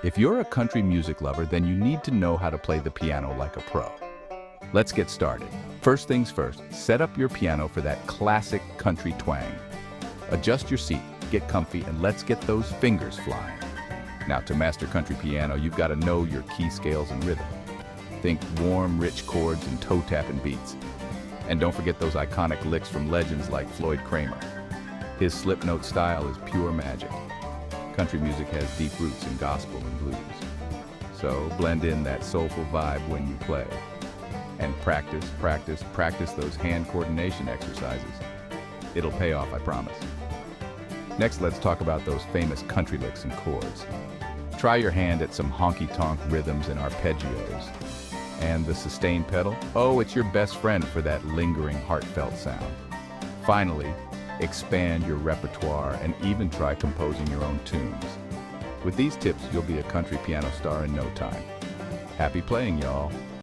If you're a country music lover, then you need to know how to play the piano like a pro. Let's get started. First things first, set up your piano for that classic country twang. Adjust your seat, get comfy, and let's get those fingers flying. Now, to master country piano, you've got to know your key scales and rhythm. Think warm, rich chords and toe-tapping beats. And don't forget those iconic licks from legends like Floyd Kramer. His slip note style is pure magic. Country music has deep roots in gospel and blues. So blend in that soulful vibe when you play. And practice those hand coordination exercises. It'll pay off, I promise. Next, let's talk about those famous country licks and chords. Try your hand at some honky-tonk rhythms and arpeggios. And the sustain pedal? Oh, it's your best friend for that lingering, heartfelt sound. Finally, expand your repertoire and even try composing your own tunes. With these tips, you'll be a country piano star in no time. Happy playing, y'all.